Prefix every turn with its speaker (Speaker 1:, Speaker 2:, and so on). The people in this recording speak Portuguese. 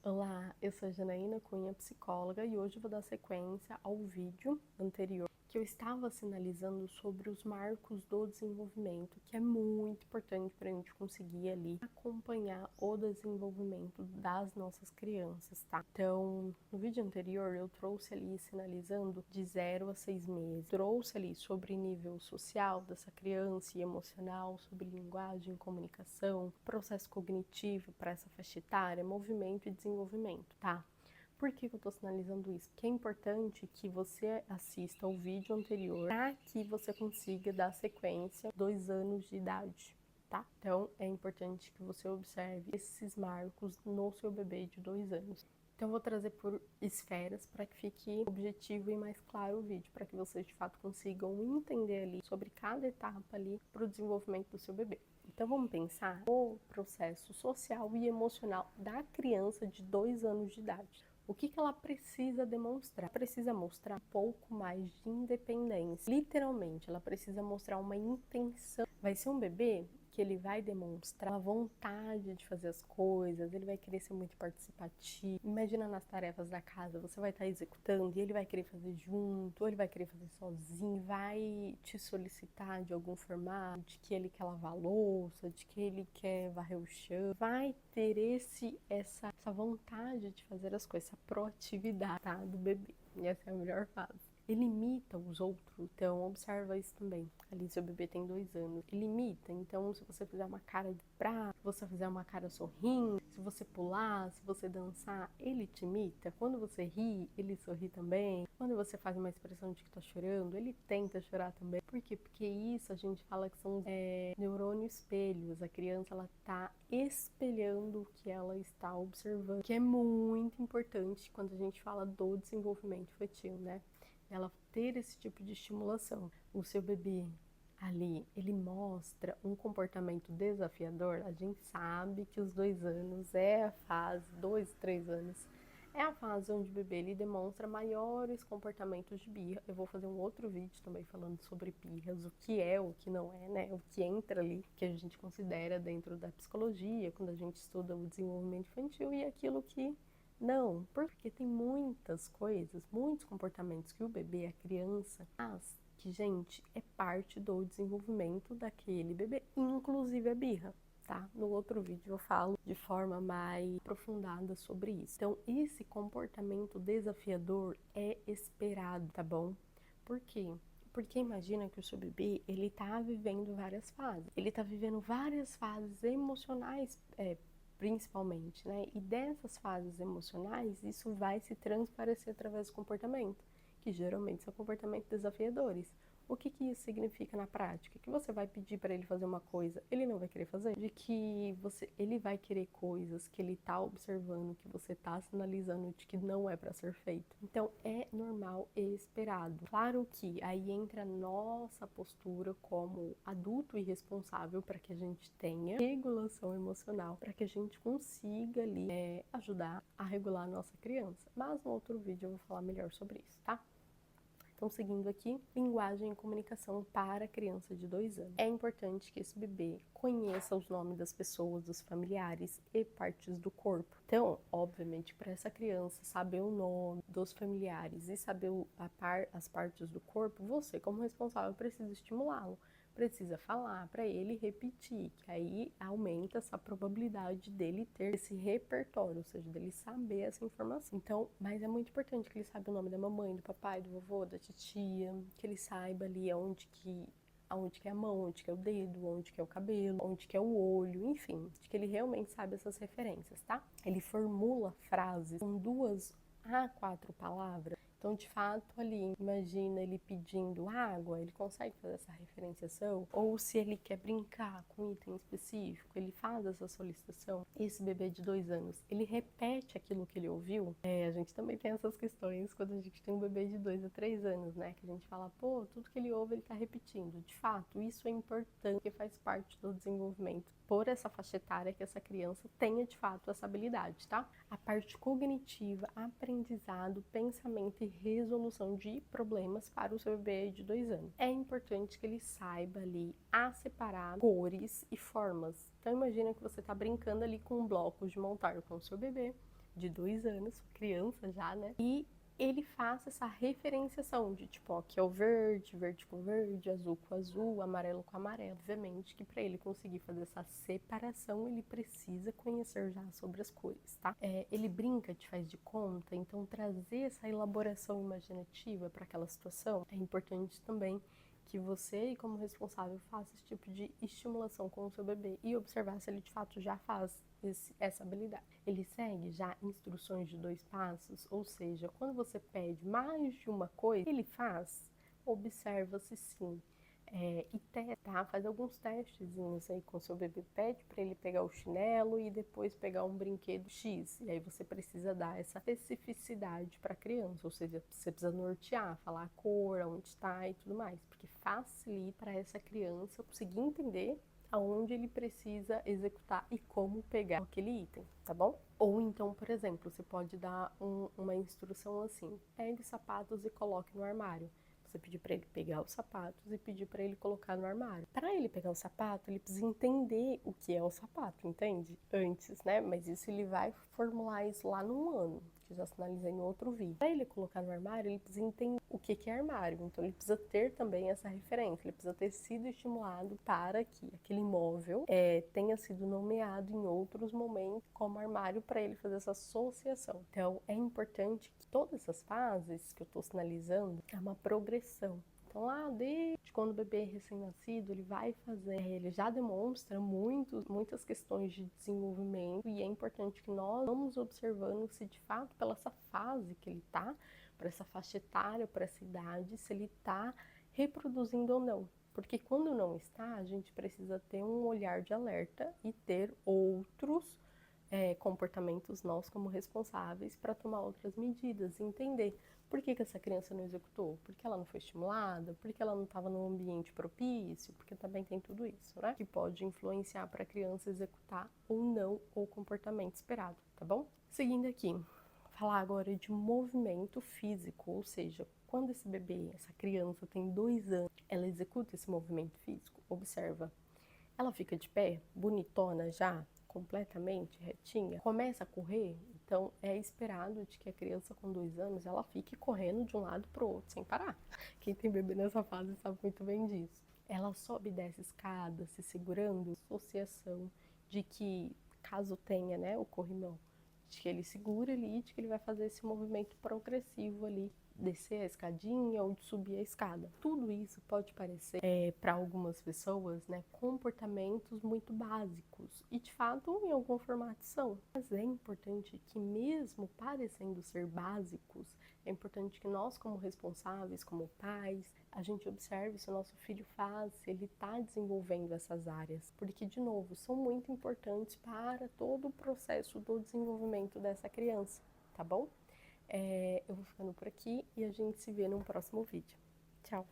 Speaker 1: Olá, eu sou a Janaína Cunha, psicóloga, e hoje eu vou dar sequência ao vídeo anterior que eu estava sinalizando sobre os marcos do desenvolvimento, que é muito importante para a gente conseguir ali acompanhar o desenvolvimento das nossas crianças, tá? Então, no vídeo anterior eu trouxe ali sinalizando de 0 a 6 meses, trouxe ali sobre nível social dessa criança e emocional, sobre linguagem, comunicação, processo cognitivo para essa faixa etária, movimento e desenvolvimento, tá? Por que eu estou sinalizando isso? Porque é importante que você assista ao vídeo anterior para que você consiga dar sequência 2 anos de idade, tá? Então, é importante que você observe esses marcos no seu bebê de 2 anos. Então, eu vou trazer por esferas para que fique objetivo e mais claro o vídeo, para que vocês de fato consigam entender ali sobre cada etapa ali para o desenvolvimento do seu bebê. Então, vamos pensar no processo social e emocional da criança de 2 anos de idade. O que ela precisa demonstrar? Ela precisa mostrar um pouco mais de independência. Literalmente, ela precisa mostrar uma intenção. Vai ser um bebê que ele vai demonstrar uma vontade de fazer as coisas, ele vai querer ser muito participativo. Imagina nas tarefas da casa, você vai estar executando e ele vai querer fazer junto, ou ele vai querer fazer sozinho, vai te solicitar de algum formato, de que ele quer lavar a louça, de que ele quer varrer o chão. Vai ter essa vontade de fazer as coisas, essa proatividade, tá, do bebê. E essa é a melhor fase. Ele imita os outros, então observa isso também. Ali seu bebê tem 2 anos, ele imita, então se você fizer uma cara de bravo, se você fizer uma cara sorrindo, se você pular, se você dançar, ele te imita. Quando você ri, ele sorri também. Quando você faz uma expressão de que tá chorando, ele tenta chorar também. Por quê? Porque isso a gente fala que são neurônios espelhos. A criança, ela tá espelhando o que ela está observando, que é muito importante quando a gente fala do desenvolvimento infantil, né? Ela ter esse tipo de estimulação. O seu bebê ali, ele mostra um comportamento desafiador. A gente sabe que os 2 anos é a fase, 2, 3 anos, é a fase onde o bebê ele demonstra maiores comportamentos de birra. Eu vou fazer um outro vídeo também falando sobre birras, o que é, o que não é, né? O que entra ali, que a gente considera dentro da psicologia, quando a gente estuda o desenvolvimento infantil, e aquilo que não, porque tem muitas coisas, muitos comportamentos que o bebê, a criança faz, que, gente, é parte do desenvolvimento daquele bebê, inclusive a birra, tá? No outro vídeo eu falo de forma mais aprofundada sobre isso. Então, esse comportamento desafiador é esperado, tá bom? Por quê? Porque imagina que o seu bebê, ele tá vivendo várias fases. Ele tá vivendo várias fases emocionais, principalmente, né? E dessas fases emocionais, isso vai se transparecer através do comportamento, que geralmente são comportamentos desafiadores. O que isso significa na prática? Que você vai pedir para ele fazer uma coisa, ele não vai querer fazer? De que ele vai querer coisas que ele está observando, que você está sinalizando de que não é para ser feito. Então, é normal e esperado. Claro que aí entra a nossa postura como adulto e responsável para que a gente tenha regulação emocional, para que a gente consiga ali ajudar a regular a nossa criança. Mas no outro vídeo eu vou falar melhor sobre isso, tá? Então, seguindo aqui, linguagem e comunicação para criança de 2 anos. É importante que esse bebê conheça os nomes das pessoas, dos familiares e partes do corpo. Então, obviamente, para essa criança saber o nome dos familiares e saber as partes do corpo, você, como responsável, precisa estimulá-lo. Precisa falar para ele repetir, que aí aumenta essa probabilidade dele ter esse repertório, ou seja, dele saber essa informação. Então, mas é muito importante que ele saiba o nome da mamãe, do papai, do vovô, da titia, que ele saiba ali aonde que é a mão, onde que é o dedo, onde que é o cabelo, onde que é o olho, enfim, de que ele realmente sabe essas referências, tá? Ele formula frases com 2 a 4 palavras. Então, de fato, ali, imagina ele pedindo água, ele consegue fazer essa referenciação? Ou se ele quer brincar com um item específico, ele faz essa solicitação? Esse bebê de 2 anos, ele repete aquilo que ele ouviu? A gente também tem essas questões quando a gente tem um bebê de 2 a 3 anos, né? Que a gente fala, pô, tudo que ele ouve, ele tá repetindo. De fato, isso é importante, porque faz parte do desenvolvimento por essa faixa etária que essa criança tenha, de fato, essa habilidade, tá? A parte cognitiva, aprendizado, pensamento e resolução de problemas para o seu bebê de 2 anos. É importante que ele saiba ali a separar cores e formas. Então imagina que você está brincando ali com blocos de montar com o seu bebê. de 2 anos, criança já, né? E ele faz essa referenciação de tipo, ó, que é o verde, verde com verde, azul com azul, amarelo com amarelo. Obviamente que para ele conseguir fazer essa separação, ele precisa conhecer já sobre as cores, tá? Ele brinca, te faz de conta, então trazer essa elaboração imaginativa para aquela situação é importante também que você, como responsável, faça esse tipo de estimulação com o seu bebê e observar se ele de fato já faz essa habilidade. Ele segue já instruções de 2 passos, ou seja, quando você pede mais de uma coisa, ele faz, observa-se sim. E testa, faz alguns testezinhos aí com seu bebê, pede para ele pegar o chinelo e depois pegar um brinquedo X, e aí você precisa dar essa especificidade para a criança, ou seja, você precisa nortear, falar a cor, onde está e tudo mais, porque facilita para essa criança conseguir entender aonde ele precisa executar e como pegar aquele item, tá bom? Ou então, por exemplo, você pode dar uma instrução assim, pegue os sapatos e coloque no armário. Você pedir para ele pegar os sapatos e pedir para ele colocar no armário. Para ele pegar o sapato, ele precisa entender o que é o sapato, entende? Antes, né? Mas isso ele vai formular isso lá no ano, que eu já sinalizei em outro vídeo. Para ele colocar no armário, ele precisa entender o que é armário. Então, ele precisa ter também essa referência. Ele precisa ter sido estimulado para que aquele imóvel tenha sido nomeado em outros momentos como armário para ele fazer essa associação. Então, é importante que todas essas fases que eu estou sinalizando é uma progressão. Então, lá desde quando o bebê é recém-nascido, ele vai fazer, ele já demonstra muitas questões de desenvolvimento e é importante que nós vamos observando se de fato, pela essa fase que ele está, para essa faixa etária, para essa idade, se ele está reproduzindo ou não. Porque quando não está, a gente precisa ter um olhar de alerta e ter outros comportamentos nós como responsáveis para tomar outras medidas, entender por que essa criança não executou, por que ela não foi estimulada, por que ela não estava num ambiente propício, porque também tem tudo isso, né? Que pode influenciar para a criança executar ou não o comportamento esperado, tá bom? Seguindo aqui, falar agora de movimento físico, ou seja, quando esse bebê, essa criança tem 2 anos, ela executa esse movimento físico, observa, ela fica de pé, bonitona já, completamente retinha, começa a correr, então é esperado de que a criança com 2 anos ela fique correndo de um lado para o outro sem parar. Quem tem bebê nessa fase sabe muito bem disso. Ela sobe e desce escada, se segurando, associação de que caso tenha, né, o corrimão, de que ele segura ali, de que ele vai fazer esse movimento progressivo ali, descer a escadinha ou de subir a escada. Tudo isso pode parecer, para algumas pessoas, né, comportamentos muito básicos. E, de fato, em algum formato são. Mas é importante que, mesmo parecendo ser básicos, é importante que nós, como responsáveis, como pais, a gente observe se o nosso filho faz, se ele está desenvolvendo essas áreas. Porque, de novo, são muito importantes para todo o processo do desenvolvimento dessa criança, tá bom? Eu vou ficando por aqui e a gente se vê num próximo vídeo. Tchau!